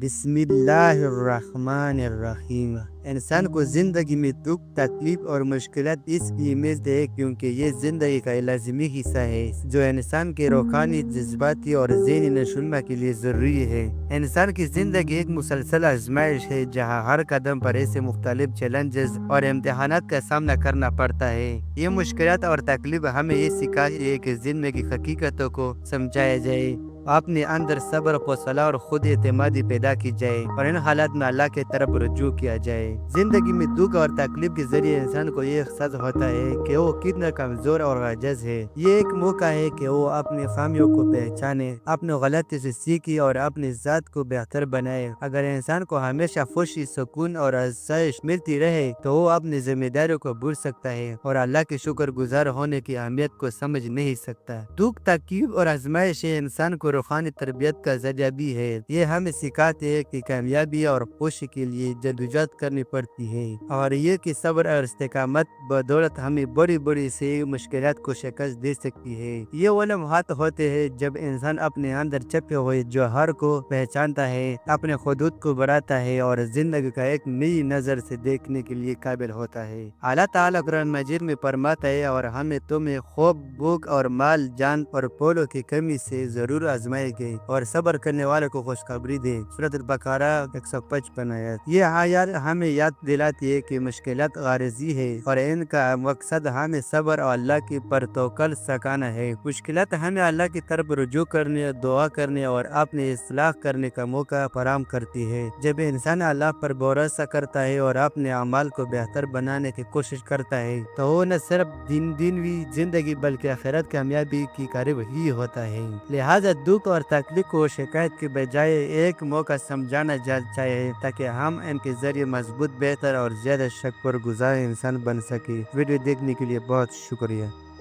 بسم اللہ الرحمن الرحیم۔ انسان کو زندگی میں دکھ، تکلیف اور مشکلات اس لیے ملتے ہیں کیونکہ یہ زندگی کا لازمی حصہ ہے جو انسان کے روحانی، جذباتی اور ذہنی نشوونما کے لیے ضروری ہے۔ انسان کی زندگی ایک مسلسل آزمائش ہے جہاں ہر قدم پر ایسے مختلف چیلنجز اور امتحانات کا سامنا کرنا پڑتا ہے۔ یہ مشکلات اور تکلیف ہمیں یہ سکھاتی ہے کہ زندگی حقیقتوں کو سمجھایا جائے، اپنے اندر صبر، حوصلہ اور خود اعتمادی پیدا کی جائے اور ان حالات میں اللہ کی طرف رجوع کیا جائے۔ زندگی میں دکھ اور تکلیف کے ذریعے انسان کو یہ احساس ہوتا ہے کہ وہ کتنا کمزور اور عاجز ہے۔ یہ ایک موقع ہے کہ وہ اپنی خامیوں کو پہچانے، اپنے غلطی سے سیکھے اور اپنی ذات کو بہتر بنائے۔ اگر انسان کو ہمیشہ خوشی، سکون اور آسائش ملتی رہے تو وہ اپنی ذمہ داریوں کو بھول سکتا ہے اور اللہ کے شکر گزار ہونے کی اہمیت کو سمجھ نہیں سکتا۔ دکھ، تکلیف اور آزمائش انسان کو روحانی تربیت کا ذریعہ بھی ہے۔ یہ ہمیں سکھاتے ہیں کہ کامیابی اور خوشی کے لیے جدوجہد کرنی پڑتی ہے اور یہ کہ صبر اور استقامت بدولت ہمیں بڑی بڑی سے مشکلات کو شکست دے سکتی ہے۔ یہ وہ لمحات ہوتے ہیں جب انسان اپنے اندر چھپے ہوئے جوہر کو پہچانتا ہے، اپنے حدود کو بڑھاتا ہے اور زندگی کا ایک نئی نظر سے دیکھنے کے لیے قابل ہوتا ہے۔ اللہ تعالیٰ قرآن مجید میں فرماتا ہے، اور ہمیں تمہیں خواب، بھوک اور مال، جان اور پھولوں کی کمی سے ضرور آزمائے گے اور صبر کرنے والوں کو خوشخبری دے۔ سورۃ البقرہ 155 آیت۔ یہ آیات ہمیں یاد دلاتی ہے کہ مشکلات عارضی ہے اور ان کا مقصد ہمیں صبر اور اللہ کی پر توکل سکھانا ہے۔ مشکلات ہمیں اللہ کی طرف رجوع کرنے، دعا کرنے اور اپنی اصلاح کرنے کا موقع فراہم کرتی ہے۔ جب انسان اللہ پر بھروسہ کرتا ہے اور اپنے اعمال کو بہتر بنانے کی کوشش کرتا ہے تو وہ نہ صرف دنیوی زندگی بلکہ آخرت کامیابی کی قریب ہی ہوتا ہے۔ لہٰذا دکھ اور تکلیف کو شکایت کے بجائے ایک موقع سمجھانا چاہیے تاکہ ہم ان کے ذریعے مضبوط، بہتر اور زیادہ شکر گزار انسان بن سکیں۔ ویڈیو دیکھنے کے لیے بہت شکریہ۔